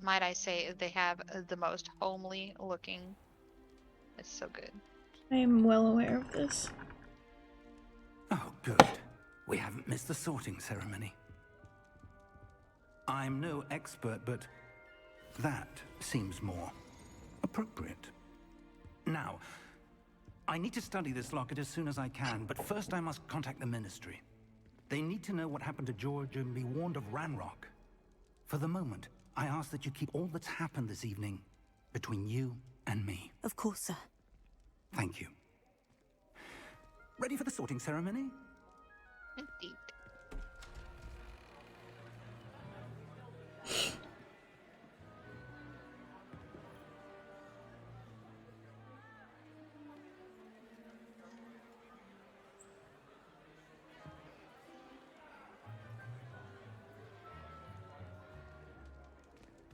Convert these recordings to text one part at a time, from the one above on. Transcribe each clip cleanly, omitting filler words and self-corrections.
might I say, they have the most homely looking. It's so good. I am well aware of this. Oh, good. We haven't missed the sorting ceremony. I'm no expert, but that seems more appropriate. Now, I need to study this locket as soon as I can, but first I must contact the Ministry. They need to know what happened to George and be warned of Ranrock. For the moment, I ask that you keep all that's happened this evening between you and me. Of course, sir. Thank you. Ready for the sorting ceremony? Indeed.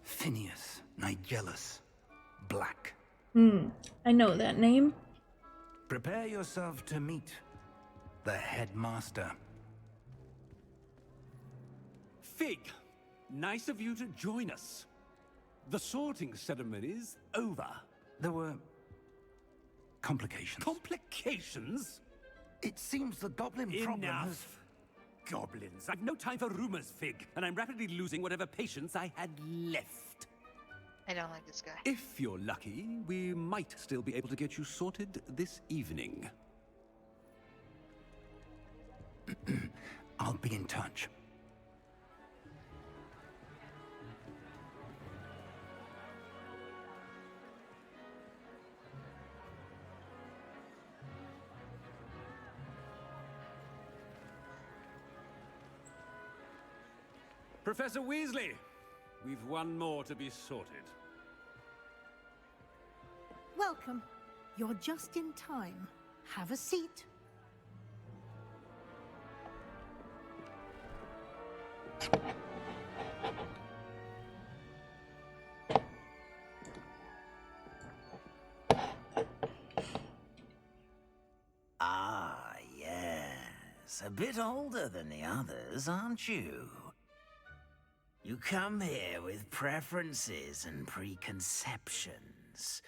Phineas Nigellus Black. I know that name. Prepare yourself to meet the headmaster. Fig, nice of you to join us. The sorting ceremony's over. There were complications. Complications? It seems the goblin problem has... Enough. Goblins. I've no time for rumors, Fig, and I'm rapidly losing whatever patience I had left. I don't like this guy. If you're lucky, we might still be able to get you sorted this evening. I'll be in touch. Professor Weasley, we've one more to be sorted. Welcome. You're just in time. Have a seat. Ah, yes. A bit older than the others, aren't you? You come here with preferences and preconceptions.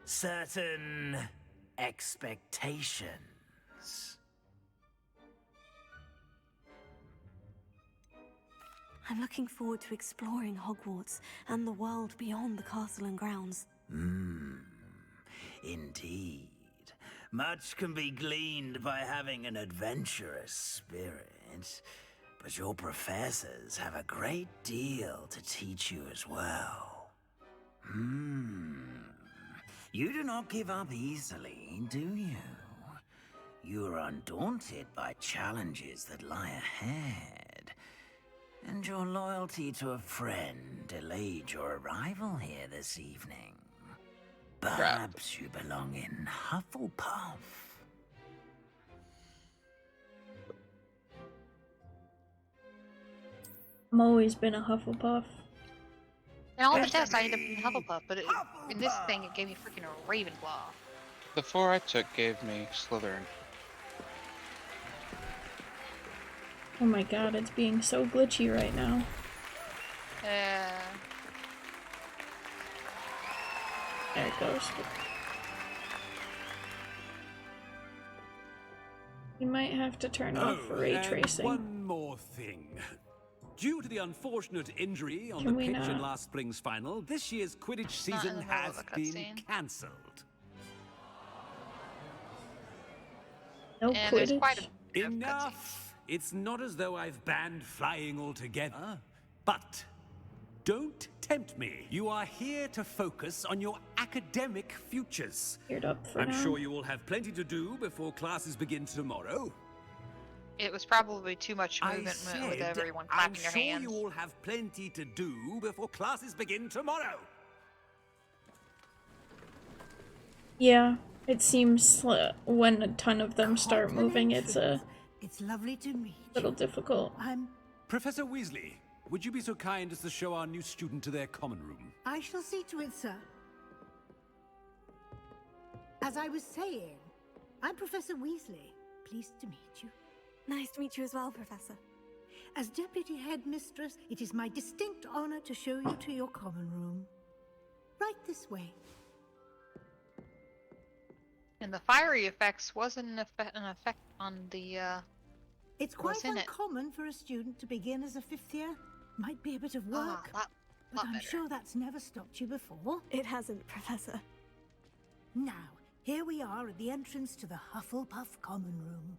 Certain expectations. I'm looking forward to exploring Hogwarts and the world beyond the castle and grounds. Indeed. Much can be gleaned by having an adventurous spirit, but your professors have a great deal to teach you as well. You do not give up easily, do you? You are undaunted by challenges that lie ahead. And your loyalty to a friend delayed your arrival here this evening. Perhaps you belong in Hufflepuff. I've always been a Hufflepuff. In all the tests, I ended up in Hufflepuff, but in this thing, it gave me freaking a Ravenclaw. The 4 I took gave me Slytherin. Oh my god, it's being so glitchy right now. There it goes. You might have to turn off ray tracing. One more thing. Due to the unfortunate injury on Can the we pitch in not? last spring's final, this year's Quidditch Not in season the middle of has a been cutscene. cancelled. No And there's quite a Quidditch. bit of cutscenes. Enough! It's not as though I've banned flying altogether, but don't tempt me. You are here to focus on your academic futures. Geared up for I'm now. sure you will have plenty to do before classes begin tomorrow. It was probably too much I movement said, with everyone I'm clapping their sure hands. you all have plenty to do before classes begin tomorrow. Yeah, it seems when a ton of them start moving, it's a It's lovely to meet little you. difficult. Professor Weasley, would you be so kind as to show our new student to their common room? I shall see to it, sir. As I was saying, I'm Professor Weasley. Pleased to meet you. Nice to meet you as well, Professor. As Deputy Headmistress, it is my distinct honor to show you to your common room. Right this way. And the fiery effects wasn't an effect on the, It's quite what's in it? uncommon for a student to begin as a 5th year. Might be a bit of Ah, work, lot but I'm better. sure that's never stopped you before. It hasn't, Professor. Now, here we are at the entrance to the Hufflepuff Common Room.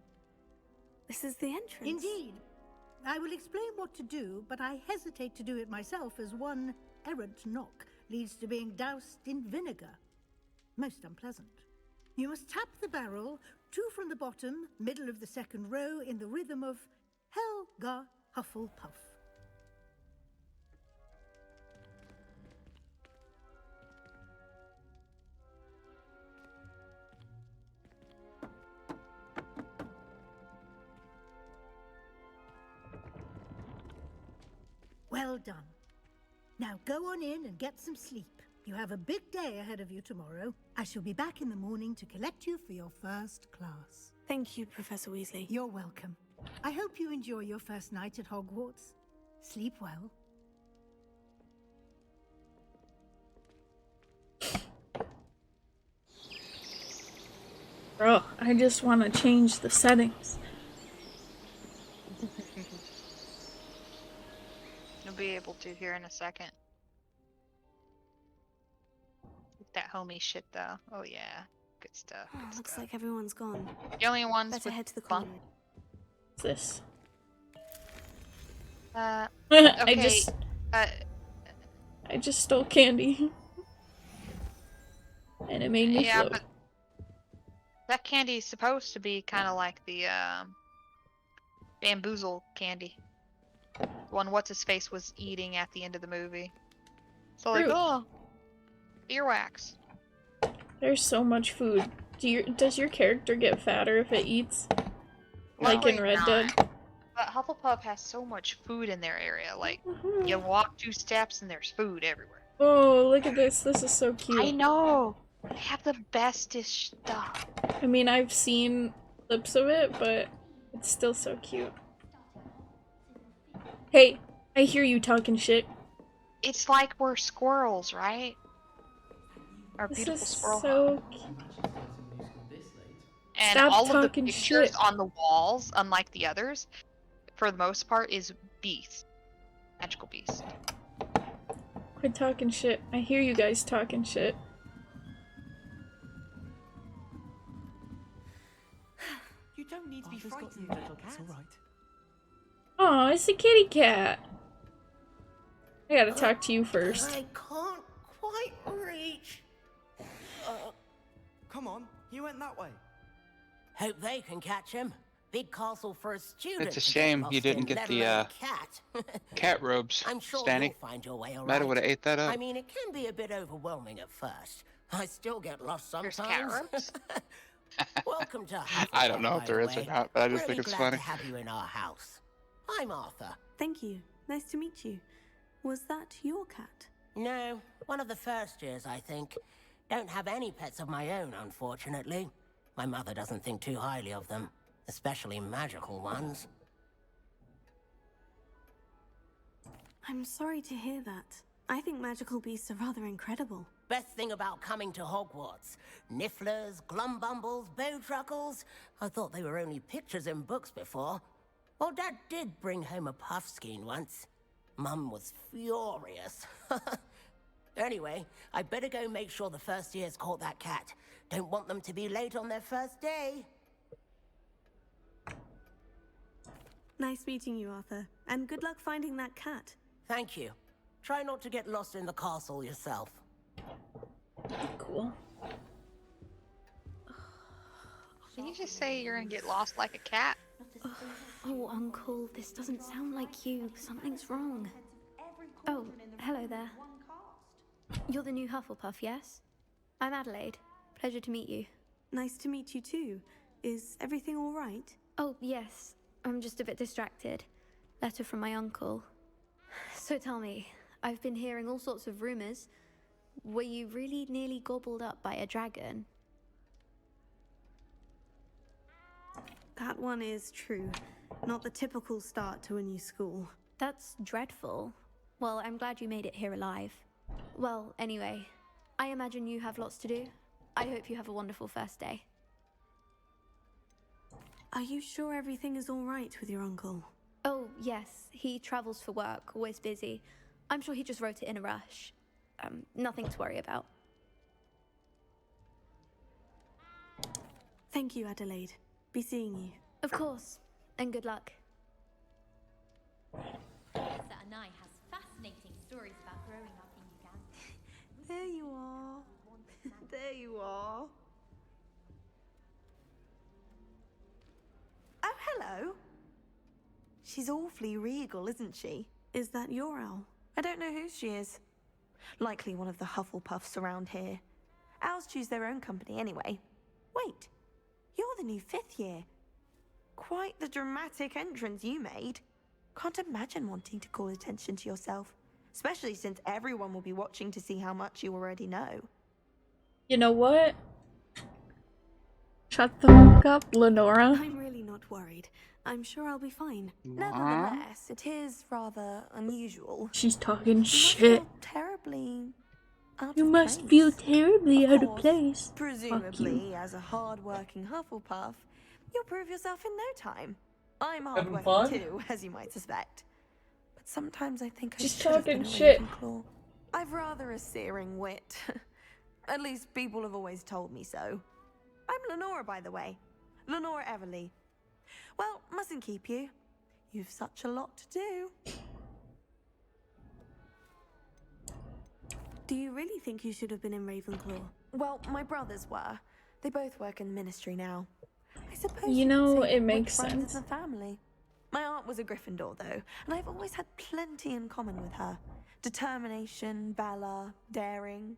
This is the entrance. Indeed. I will explain what to do, but I hesitate to do it myself as one errant knock leads to being doused in vinegar. Most unpleasant. You must tap the barrel, 2 from the bottom, middle of the 2nd row, in the rhythm of Helga Hufflepuff. Well done. Now go on in and get some sleep. You have a big day ahead of you tomorrow. I shall be back in the morning to collect you for your first class. Thank you, Professor Weasley. You're welcome. I hope you enjoy your first night at Hogwarts. Sleep well. Bro, I just want to change the settings. You'll be able to here in a second. That homie shit though. Oh yeah. Good stuff. Oh, Good looks stuff. like everyone's gone. The only ones Better with head to the fun. corner. What's this? Okay. I just stole candy. And it made me Yeah, float. but that candy is supposed to be kind of like the bamboozle candy. The one what's his face was eating at the end of the movie. So like, Fruit. oh, earwax. There's so much food. Does your character get fatter if it eats? Like in Luckily Red not. Dead? But Hufflepuff has so much food in their area. Like, Mhm. you walk 2 steps and there's food everywhere. Oh, look at this. This is so cute. I know. They have the bestest stuff. I mean, I've seen clips of it, but it's still so cute. Hey, I hear you talking shit. It's like we're squirrels, right? Our This beautiful is squirrel. so cute. And Stop all of the talking pictures shit. on the walls, unlike the others, for the most part, is beasts. Magical beasts. Quit talking shit. I hear you guys talking shit. You don't need to be frightened, little cat. It's all right. Aw, it's a kitty cat. I gotta talk to you first. I can't quite reach. Come on, you went that way. Hope they can catch him. Big castle for a student. It's a to get shame lost you didn't in, get let the, alone a cat. cat robes, I'm sure Stany. you'll find your way all Might have right. would have ate that up. I mean, it can be a bit overwhelming at first. I still get lost There's sometimes. cat ropes? Welcome to Hufflepuff, I don't know by if there the is or way. not, but I just Really think it's glad funny. to have you in our house. I'm Arthur. Thank you. Nice to meet you. Was that your cat? No, one of the first years, I think. Don't have any pets of my own, unfortunately. My mother doesn't think too highly of them, especially magical ones. I'm sorry to hear that. I think magical beasts are rather incredible. Best thing about coming to Hogwarts. Nifflers, glumbumbles, bowtruckles. I thought they were only pictures in books before. Well, Dad did bring home a puffskein once. Mum was furious. Anyway, I better go make sure the first years caught that cat. Don't want them to be late on their first day. Nice meeting you, Arthur. And good luck finding that cat. Thank you. Try not to get lost in the castle yourself. Cool. Did you just say you're gonna get lost like a cat? Oh, Uncle, this doesn't sound like you. Something's wrong. Oh, hello there. You're the new Hufflepuff, yes? I'm Adelaide. Pleasure to meet you. Nice to meet you too. Is everything all right? Oh, yes. I'm just a bit distracted. Letter from my uncle. So tell me, I've been hearing all sorts of rumors. Were you really nearly gobbled up by a dragon? That one is true. Not the typical start to a new school. That's dreadful. Well, I'm glad you made it here alive. Well, anyway, I imagine you have lots to do. I hope you have a wonderful first day. Are you sure everything is all right with your uncle? Oh, yes. He travels for work, always busy. I'm sure he just wrote it in a rush. Nothing to worry about. Thank you, Adelaide. Be seeing you. Of course. And good luck. Stany has fascinating stories about growing up in Uganda. There you are. There you are. Oh, hello. She's awfully regal, isn't she? Is that your owl? I don't know who she is. Likely one of the Hufflepuffs around here. Owls choose their own company anyway. Wait, you're the new 5th year. Quite the dramatic entrance you made. Can't imagine wanting to call attention to yourself, especially since everyone will be watching to see how much you already know. You know what? Shut the fuck up, Lenora. I'm really not worried. I'm sure I'll be fine. Nevertheless, it is rather unusual. She's talking You shit. must feel terribly out You of must place. feel terribly Of out of course, place. Presumably, as a hard-working Hufflepuff, you'll prove yourself in no time. I'm Having hard-working fun? too, as you might suspect. But sometimes I think I She's should have been talking a shit. Ravenclaw. I've rather a searing wit. At least people have always told me so. I'm Lenora, by the way. Lenora Everly. Well, mustn't keep you. You've such a lot to do. Do you really think you should have been in Ravenclaw? Well, my brothers were. They both work in the ministry now. I suppose You could know, say it which makes runs in sense. the family. My aunt was a Gryffindor, though, and I've always had plenty in common with her. Determination, valor, daring.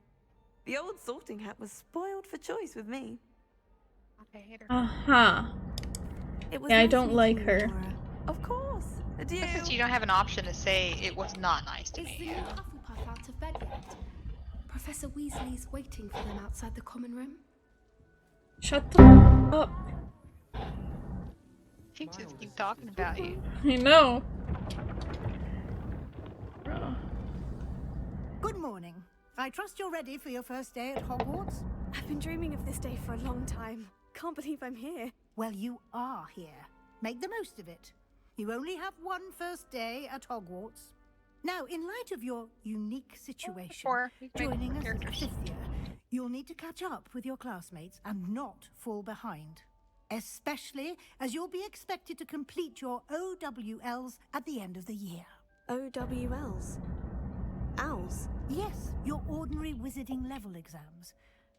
The old sorting hat was spoiled for choice with me. Okay, hate her. Uh-huh. It was Yeah, I nice don't meeting like you, her. Nora. Of course. Adieu. But since you don't have an option to say it was not nice to Is the me. new Hufflepuff out of bed yet? Professor Weasley's waiting for them outside the common room. Shut the f up. She just keep talking about you. I know. Bro. Good morning. I trust you're ready for your first day at Hogwarts? I've been dreaming of this day for a long time. Can't believe I'm here. Well, you are here. Make the most of it. You only have one first day at Hogwarts. Now, in light of your unique situation, joining us as a 5th year, you'll need to catch up with your classmates and not fall behind. Especially as you'll be expected to complete your OWLs at the end of the year. OWLs? Owls? Yes, your ordinary wizarding level exams.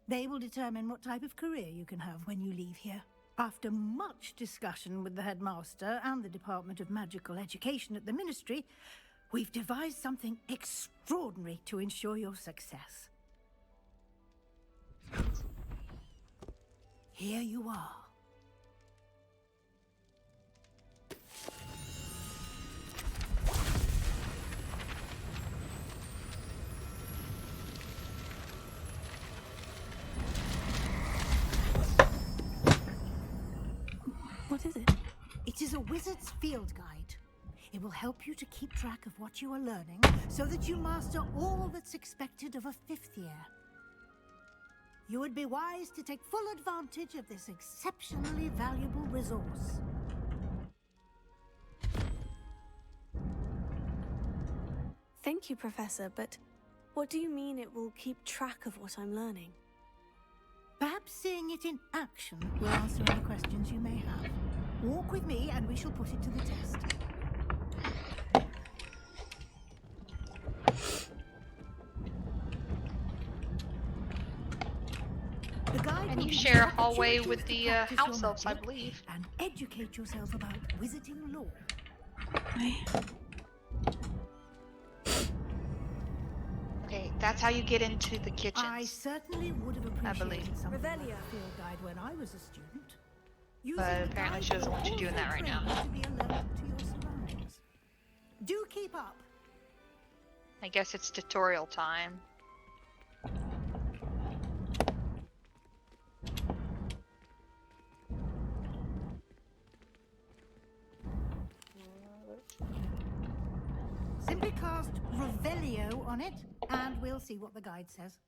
They will determine what type of career you can have when you leave here. After much discussion with the headmaster and the Department of Magical Education at the Ministry, we've devised something extraordinary to ensure your success. Here you are. What is it? It is a wizard's field guide. It will help you to keep track of what you are learning so that you master all that's expected of a 5th year. You would be wise to take full advantage of this exceptionally valuable resource. Thank you, Professor, but what do you mean it will keep track of what I'm learning? Perhaps seeing it in action will answer any questions you may have. Walk with me and we shall put it to the test. The guide And will you give share a opportunities hallway to with the practice house your elves, I magic believe. And educate yourself about wizarding lore. Okay, that's how you get into the kitchen. I certainly would have I believe. appreciated something like Revelia. a field guide when I was a student. But apparently she doesn't want you doing that right now. To be alert to your surroundings. Do keep up. I guess it's tutorial time. it, and we'll see what the guide says.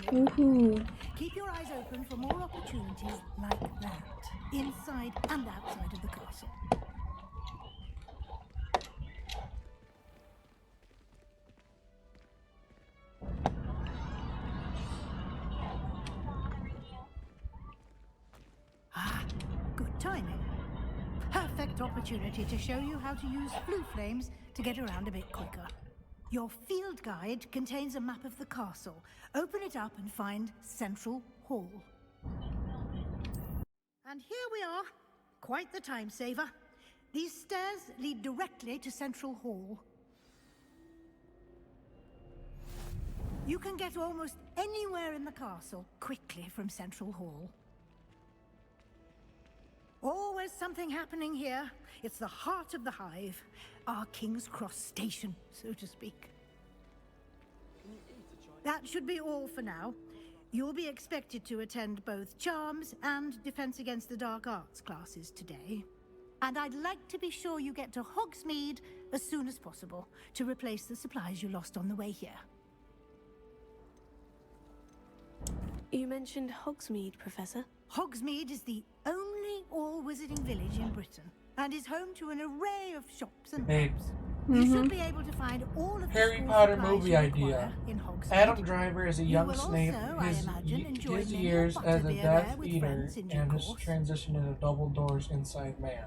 Woohoo. Keep your eyes open for more opportunities like that, inside and outside of the castle. Ah, good timing. Perfect opportunity to show you how to use blue flames to get around a bit quicker. Your field guide contains a map of the castle. Open it up and find Central Hall. And here we are. Quite the time saver. These stairs lead directly to Central Hall. You can get almost anywhere in the castle quickly from Central Hall. Always something happening here. It's the heart of the hive. Our King's Cross station, so to speak. That should be all for now. You'll be expected to attend both Charms and Defense Against the Dark Arts classes today. And I'd like to be sure you get to Hogsmeade as soon as possible to replace the supplies you lost on the way here. You mentioned Hogsmeade, Professor. Hogsmeade is the only all-wizarding village in Britain and is home to an array of shops and pubs. You should be able to find all of the Harry school Potter supplies movie you idea. require in Hogsmeade. Adam Driver is a You young will Snape, also, I imagine, enjoy his many years as a butterbeer Death there with Eater, friends in due and his course. transition into Dumbledore's inside man.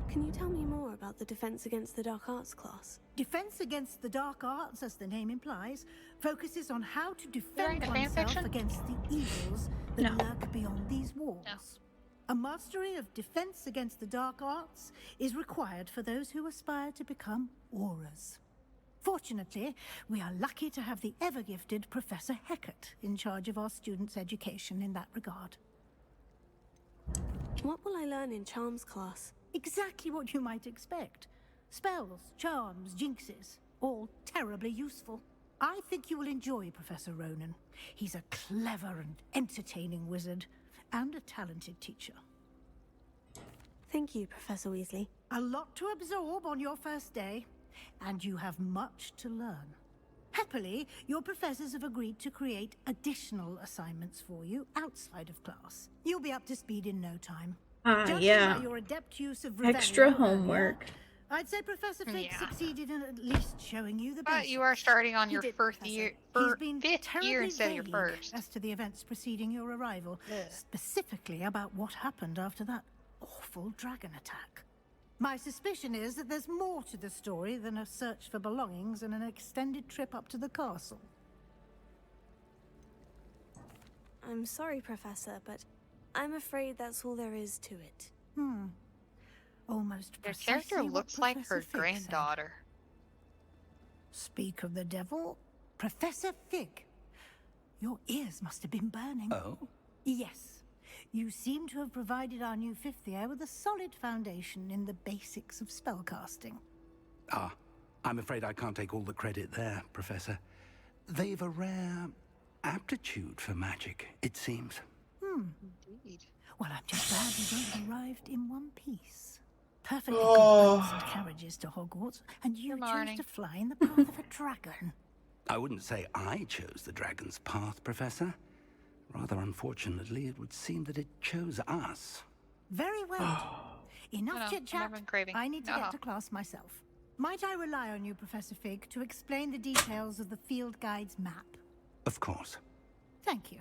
Can you tell me more about the Defense Against the Dark Arts class? Defense Against the Dark Arts, as the name implies, focuses on how to There defend ain't a oneself fanfiction? against the evils that lurk beyond these walls. No. A mastery of Defense Against the Dark Arts is required for those who aspire to become auras. Fortunately, we are lucky to have the ever-gifted Professor Hecat in charge of our students' education in that regard. What will I learn in Charms class? Exactly what you might expect. Spells, charms, jinxes, all terribly useful. I think you will enjoy Professor Ronan. He's a clever and entertaining wizard, and a talented teacher. Thank you, Professor Weasley. A lot to absorb on your first day, and you have much to learn. Happily, your professors have agreed to create additional assignments for you outside of class. You'll be up to speed in no time. Judging yeah. by your adept use of Extra Revelio homework. earlier, I'd say Professor Fig succeeded in at least showing you the But basics. you are starting on He your did, first Professor. year, He's been fifth terribly year instead of your vague first. as to the events preceding your arrival, specifically about what happened after that awful dragon attack. My suspicion is that there's more to the story than a search for belongings and an extended trip up to the castle. I'm sorry, Professor, but I'm afraid that's all there is to it. Almost Their precisely character what looks like Professor her Fig said. granddaughter. Speak of the devil, Professor Fig. Your ears must have been burning. Oh? Yes. You seem to have provided our new fifth year with a solid foundation in the basics of spellcasting. Ah, I'm afraid I can't take all the credit there, Professor. They've a rare aptitude for magic, it seems. Indeed. Well, I'm just glad you both arrived in one piece. Perfectly good boats and carriages to Hogwarts, and you Good chose morning. to fly in the path of a dragon. I wouldn't say I chose the dragon's path, Professor. Rather unfortunately, it would seem that it chose us. Very well. Enough chit-chat. I've been craving. I need to get to class myself. Might I rely on you, Professor Fig, to explain the details of the field guide's map? Of course. Thank you.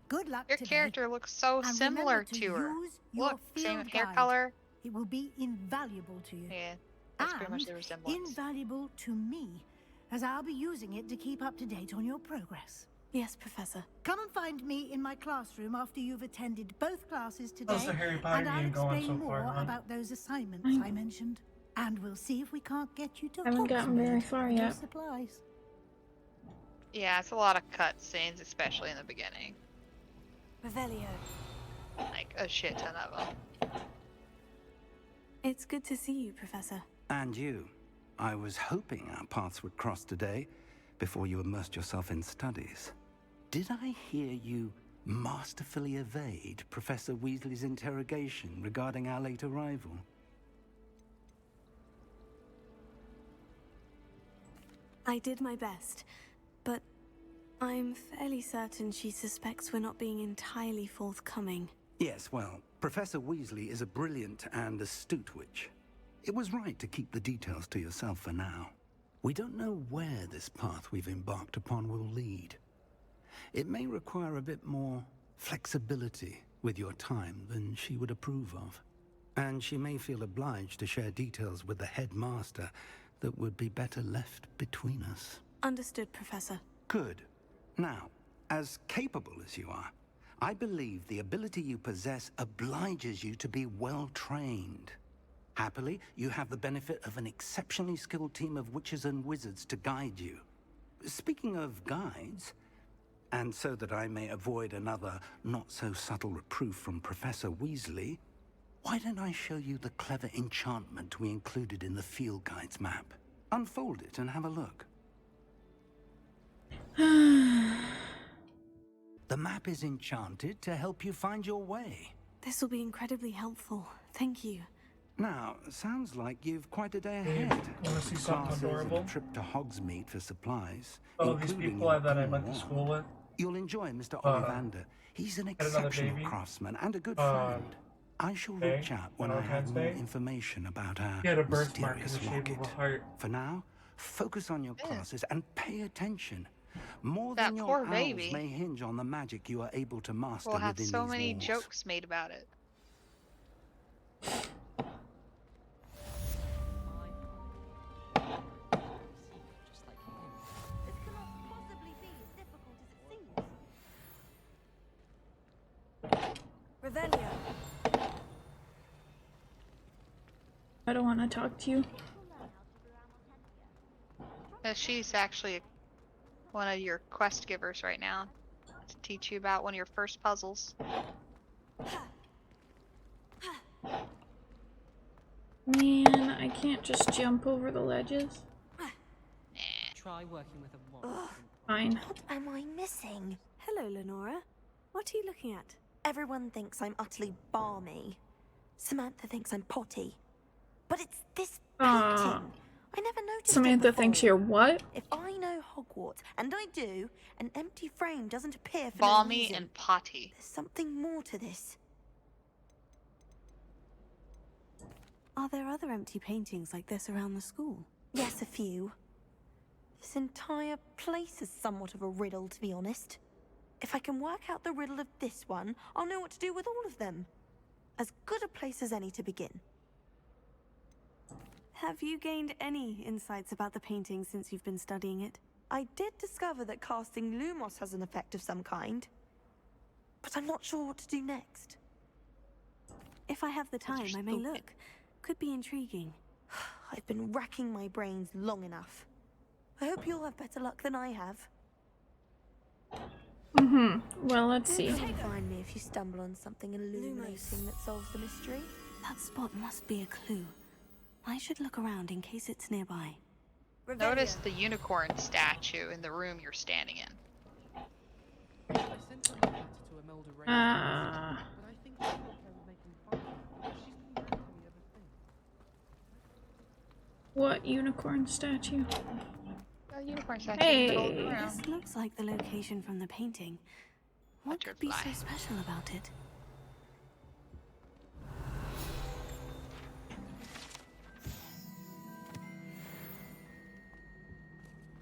Good luck Your today. character looks so And similar remember to her. use your Look, same field hair guide. color. It will be invaluable to you. Yeah, that's pretty much And the resemblance. invaluable to me, as I'll be using it to keep up to date on your progress. Yes, Professor. Come and find me in my classroom after you've attended both classes today, How's the Harry Potter and I'll game going explain so more far, hon? about those assignments I mentioned. And we'll see if we can't get you to Haven't gotten very Hogsmeade far for your yet. supplies. Yeah, it's a lot of cutscenes, especially in the beginning. Revelio. Like a shit ton of them. It's good to see you, Professor. And you. I was hoping our paths would cross today before you immersed yourself in studies. Did I hear you masterfully evade Professor Weasley's interrogation regarding our late arrival? I did my best, but I'm fairly certain she suspects we're not being entirely forthcoming. Yes, well, Professor Weasley is a brilliant and astute witch. It was right to keep the details to yourself for now. We don't know where this path we've embarked upon will lead. It may require a bit more flexibility with your time than she would approve of. And she may feel obliged to share details with the headmaster that would be better left between us. Understood, Professor. Good. Now, as capable as you are, I believe the ability you possess obliges you to be well trained. Happily, you have the benefit of an exceptionally skilled team of witches and wizards to guide you. Speaking of guides, and so that I may avoid another not-so-subtle reproof from Professor Weasley, why don't I show you the clever enchantment we included in the field guide's map? Unfold it and have a look. The map is enchanted to help you find your way. This will be incredibly helpful. Thank you. Now, sounds like you've quite a day ahead. Wanna see something Classes and adorable? a trip to Hogsmeade for supplies. Oh, these including people your that I own went to wand. school with. You'll enjoy Mr. Ollivander. He's an Had another exceptional baby. craftsman and a good friend. I shall okay, reach out when I Valentine's have more Day. information about our He had a birthmark in mysterious the shape of locket. a heart. For now, focus on your classes and pay attention. More That than your poor owls baby may hinge on the magic you are able to master We'll have within so these many walls. jokes made about it. Revelio. I don't want to talk to you. She's actually one of your quest givers right now to teach you about one of your first puzzles. Man, I can't just jump over the ledges. Try working with a wand. Fine. What am I missing? Hello, Lenora. What are you looking at? Everyone thinks I'm utterly balmy. Samantha thinks I'm potty. But it's this painting. I never noticed Samantha it thinks before. you're what? If I know Hogwarts, and I do, an empty frame doesn't appear for Balmy no reason. and potty. There's something more to this. Are there other empty paintings like this around the school? Yes, a few. This entire place is somewhat of a riddle, to be honest. If I can work out the riddle of this one, I'll know what to do with all of them. As good a place as any to begin. Have you gained any insights about the painting since you've been studying it? I did discover that casting Lumos has an effect of some kind. But I'm not sure what to do next. If I have the time, I may look. Could be intriguing. I've been racking my brains long enough. I hope you'll have better luck than I have. Well, let's see. Find me if you stumble on something illuminating that solves the mystery. That spot must be a clue. I should look around in case it's nearby. Notice the unicorn statue in the room you're standing in. I sent a letter to Imelda Ray, but I think she's okay with making fun of me. She's been bad to me ever since. What unicorn statue? A unicorn statue. Hey. This looks like the location from the painting. What could be so special about it?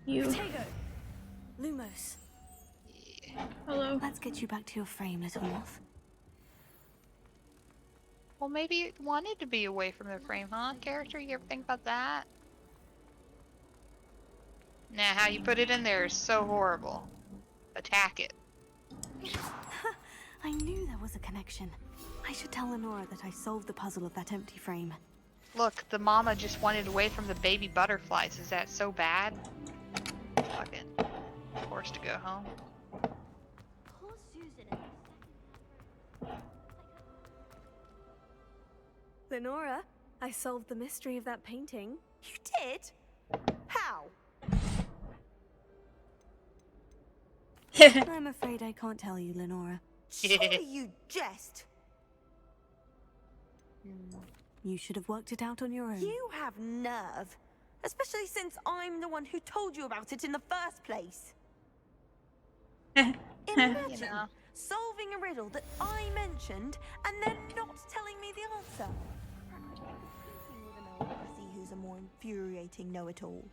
You. Potato! Lumos. Hello. Let's get you back to your frame, little moth. Well, maybe it wanted to be away from the frame, huh? Character, you ever think about that? Nah, how you put it in there is so horrible. Attack it. I knew there was a connection. I should tell Lenora that I solved the puzzle of that empty frame. Look, the mama just wanted away from the baby butterflies. Is that so bad? Fucking forced to go home. Lenora, I solved the mystery of that painting. You did? How? I'm afraid I can't tell you, Lenora. Surely you jest. You should have worked it out on your own. You have nerve. Especially since I'm the one who told you about it in the first place. Imagine solving a riddle that I mentioned and then not telling me the answer. Competing with an owl to see who's a more infuriating know-it-all.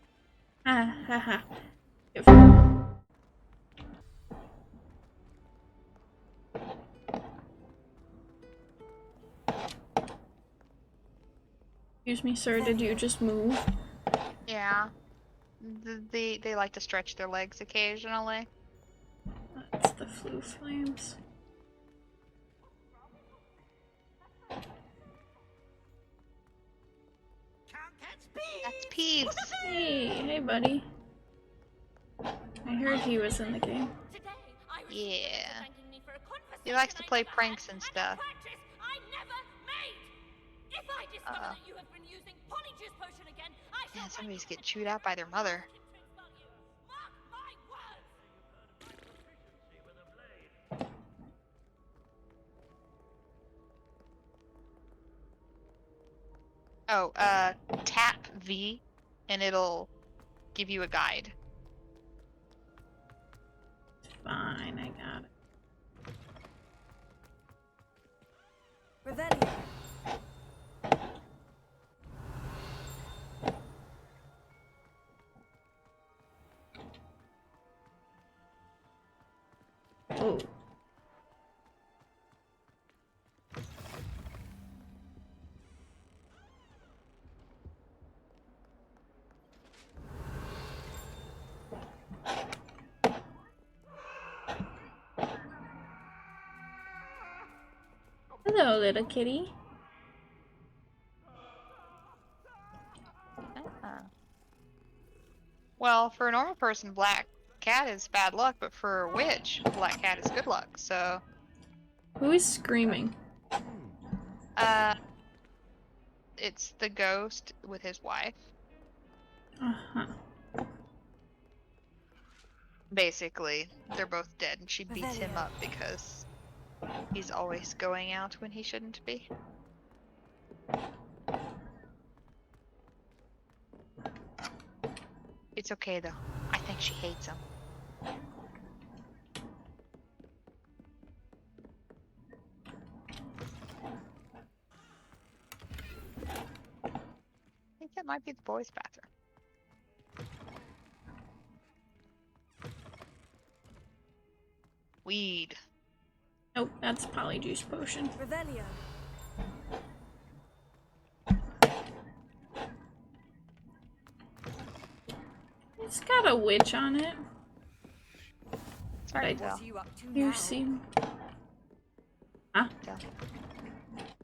Excuse me, sir, did you just move? Yeah. They like to stretch their legs occasionally. That's the flu flames. That's Peeves. Hey, buddy. I heard he was in the game. Yeah. He likes to play pranks and stuff. Yeah, somebody's getting chewed out by their mother. Oh, tap V and it'll give you a guide. Fine, I got it. Revelio. Oh. Hello, little kitty. Well, for a normal person, black cat is bad luck, but for a witch, black cat is good luck, so... Who is screaming? It's the ghost with his wife. Uh-huh. Basically, they're both dead, and she beats him up because he's always going out when he shouldn't be. It's okay, though. I think she hates him. I think that might be the boys' bathroom. Weed. Nope, that's polyjuice potion. Revelio. It's got a witch on it. Sorry, Del. You seem... Huh?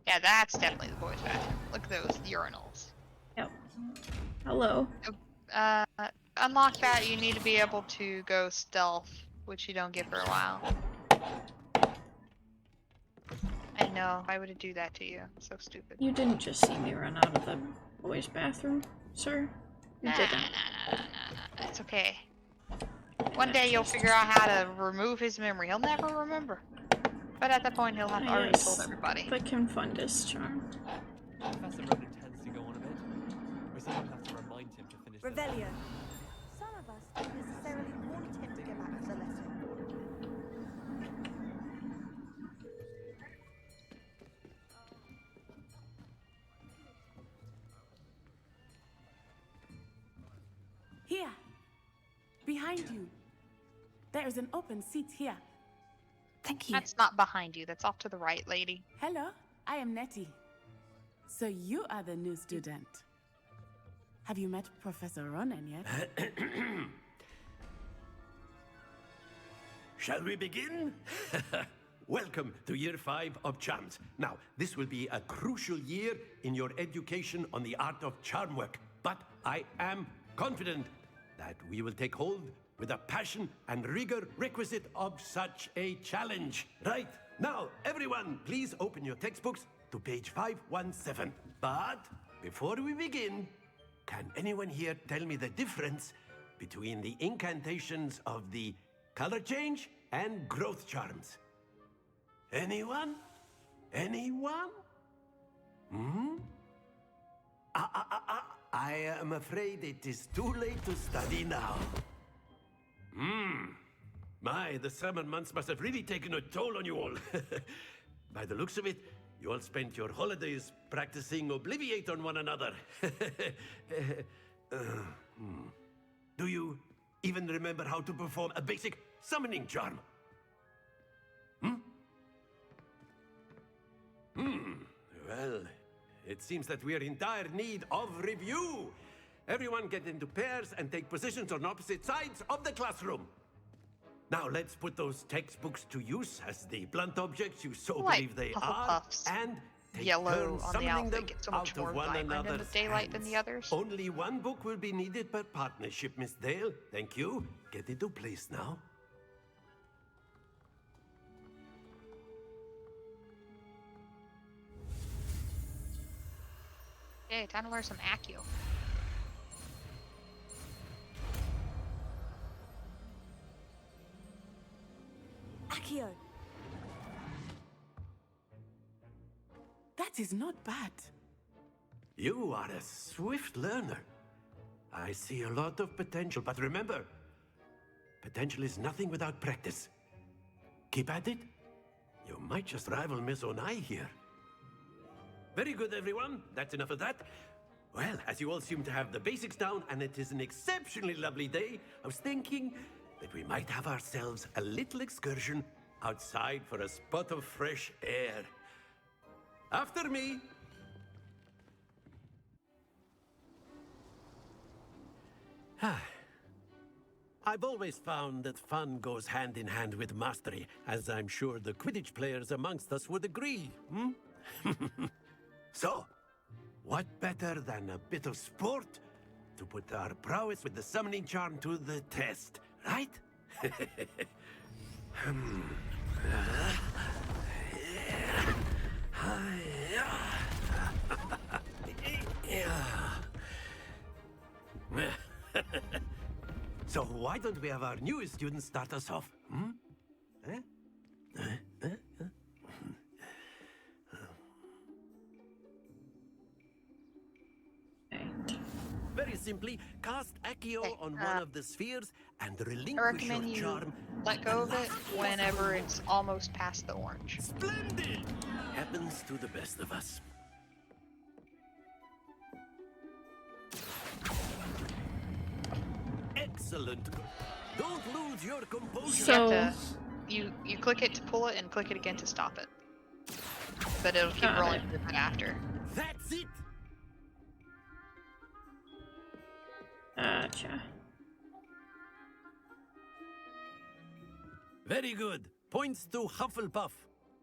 Yeah, that's definitely the boys' bathroom. Look at those urinals. Yep. Hello. Unlock that, you need to be able to go stealth, which you don't get for a while. I know, why would it do that to you? So stupid. You didn't just see me run out of the boys' bathroom, sir. You didn't. Nah. It's okay. One day you'll figure out how to remove his memory. He'll never remember. But at that point, he'll have already told everybody. The Confundus charm. Professor Roden tends to go on a bit. We sometimes have to remind him to finish Revelio. Some of us don't necessarily want him to go back to the lesson. Here, behind you. There is an open seat here. Thank you. That's not behind you. That's off to the right, lady. Hello, I am Nettie. So you are the new student. Have you met Professor Ronen yet? Shall we begin? Welcome to year 5 of charms. Now, this will be a crucial year in your education on the art of charm work, but I am confident that we will take hold with the passion and rigor requisite of such a challenge. Right, now, everyone, please open your textbooks to page 517. But before we begin, can anyone here tell me the difference between the incantations of the color change and growth charms? Anyone? Anyone? Hmm? I am afraid it is too late to study now. My, the summer months must have really taken a toll on you all. By the looks of it, you all spent your holidays practicing Obliviate on one another. Do you even remember how to perform a basic summoning charm? Well, it seems that we are in dire need of review. Everyone get into pairs and take positions on opposite sides of the classroom. Now let's put those textbooks to use as the blunt objects you so believe they are, and take Yellow turns on the summoning them outfit gets so much out more of one vibrant in the another's daylight than the hands. others. Only one book will be needed per partnership, Miss Dale. Thank you. Get into place now. Okay, time to learn some Accio. Accio. That is not bad. You are a swift learner. I see a lot of potential, but remember, potential is nothing without practice. Keep at it. You might just rival Miss Onai here. Very good, everyone. That's enough of that. Well, as you all seem to have the basics down, and it is an exceptionally lovely day, I was thinking that we might have ourselves a little excursion outside for a spot of fresh air. After me. I've always found that fun goes hand in hand with mastery, as I'm sure the Quidditch players amongst us would agree, So, what better than a bit of sport to put our prowess with the summoning charm to the test, right? So why don't we have our newest student start us off? Very simply, cast Accio on one of the spheres and I relinquish your recommend you charm. let go of it whenever it's almost past the orange. Splendid! Happens to the best of us. Excellent. Don't lose your composure. You click it to pull it and click it again to stop it. But it'll keep rolling with it after. That's it. Gotcha. Very good. Points to Hufflepuff.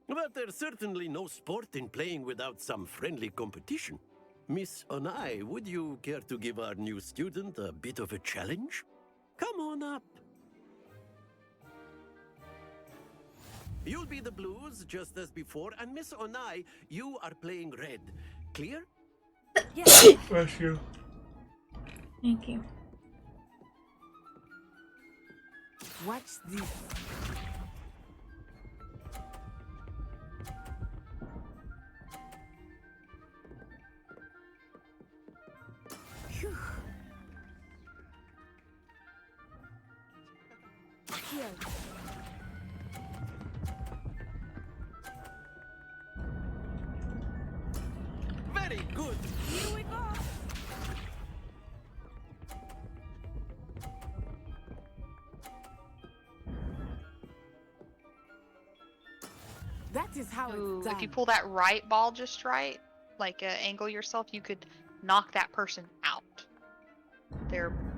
But there's certainly no sport in playing without some friendly competition. Miss Onai, would you care to give our new student a bit of a challenge? Come on up. You'll be the blues, just as before, and Miss Onai, you are playing red. Clear? Yes. Bless you. Thank you. Watch this. Phew. Here. Very good. Here we go. That is how it's done. If you pull that right ball just right, like angle yourself, you could knock that person out.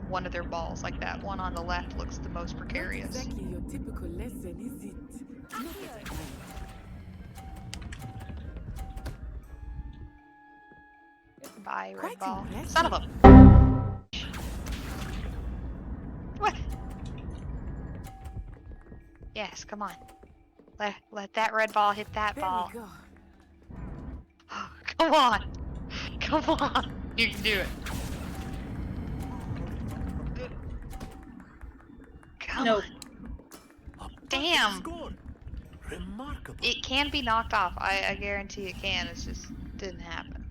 One of their balls, like that one on the left, looks the most precarious. Not exactly your typical lesson, is it? Not that I mind. Bye, red Quite ball. impressive. Son of a. What? Yes, come on. Let that red ball hit that There ball. we go. Come on. Come on. You can do it. Come Nope. on. Damn. Score. Remarkable. It can be knocked off. I guarantee it can. It's just didn't happen.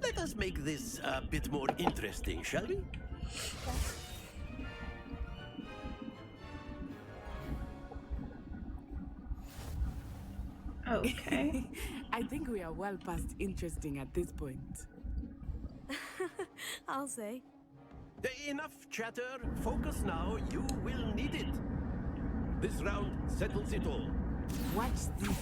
Let us make this a bit more interesting, shall we? Okay. I think we are well past interesting at this point. I'll say. Enough chatter. Focus now. You will need it. This round settles it all. Watch this.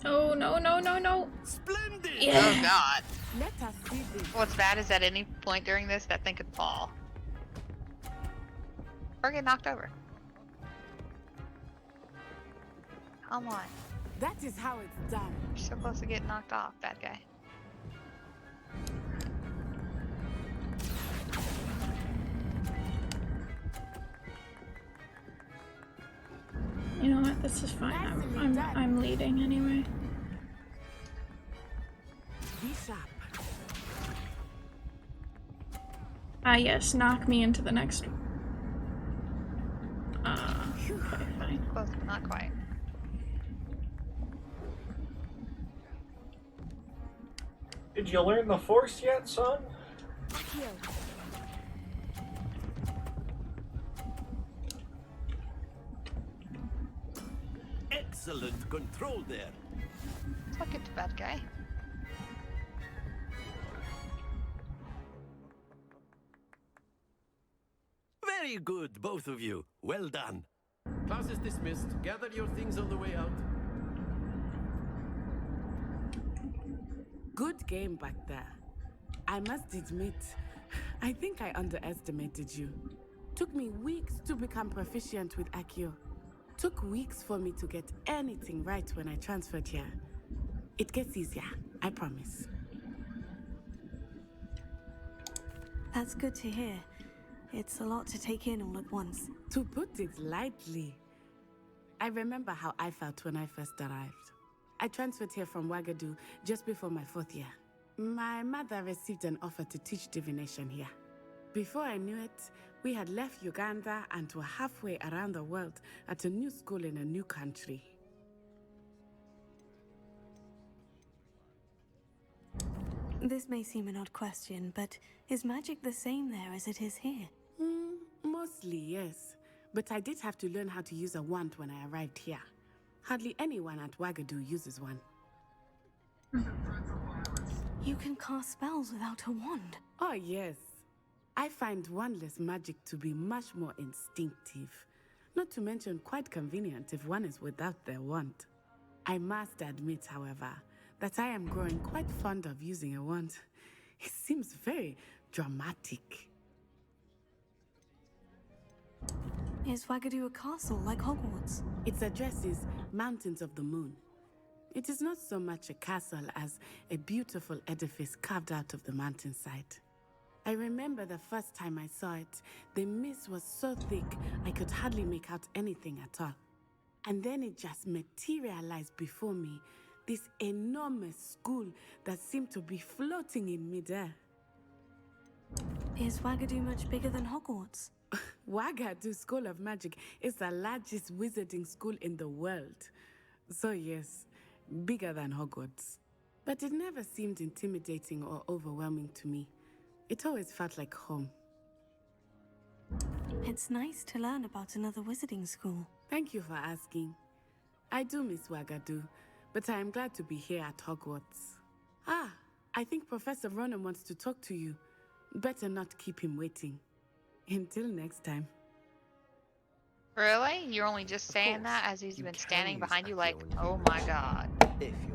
Oh, no, no, no, no. Splendid! Yeah. Oh god. Let us see this. What's bad is at any point during this, that thing could fall. Or get knocked over. Come on. That is how it's done. You're so close to getting knocked off, bad guy. You know what? This is fine. I'm leading anyway. Be sharp. Ah, yes. Knock me into the next. Okay, fine. Close, but not quite. Did you learn the Force yet, son? Excellent control there. Fuck it, bad guy. Very good, both of you. Well done. Class is dismissed. Gather your things on the way out. Good game back there. I must admit, I think I underestimated you. Took me weeks to become proficient with Accio. Took weeks for me to get anything right when I transferred here. It gets easier, I promise. That's good to hear. It's a lot to take in all at once. To put it lightly, I remember how I felt when I first arrived. I transferred here from Wagadu just before my 4th year. My mother received an offer to teach divination here. Before I knew it, we had left Uganda and were halfway around the world at a new school in a new country. This may seem an odd question, but is magic the same there as it is here? Mostly, yes. But I did have to learn how to use a wand when I arrived here. Hardly anyone at Wagadu uses one. You can cast spells without a wand? Oh, yes. I find wandless magic to be much more instinctive. Not to mention quite convenient if one is without their wand. I must admit, however, that I am growing quite fond of using a wand. It seems very dramatic. Is Wagadu a castle like Hogwarts? Its address is Mountains of the Moon. It is not so much a castle as a beautiful edifice carved out of the mountainside. I remember the first time I saw it, the mist was so thick I could hardly make out anything at all. And then it just materialized before me, this enormous school that seemed to be floating in midair. Is Wagadu much bigger than Hogwarts? Wagadu School of Magic is the largest wizarding school in the world. So yes, bigger than Hogwarts. But it never seemed intimidating or overwhelming to me. It always felt like home. It's nice to learn about another wizarding school. Thank you for asking. I do miss Wagadu, but I am glad to be here at Hogwarts. Ah, I think Professor Ronan wants to talk to you. Better not keep him waiting. Until next time. Really? You're only just saying that as he's been standing behind you like, oh my god. If you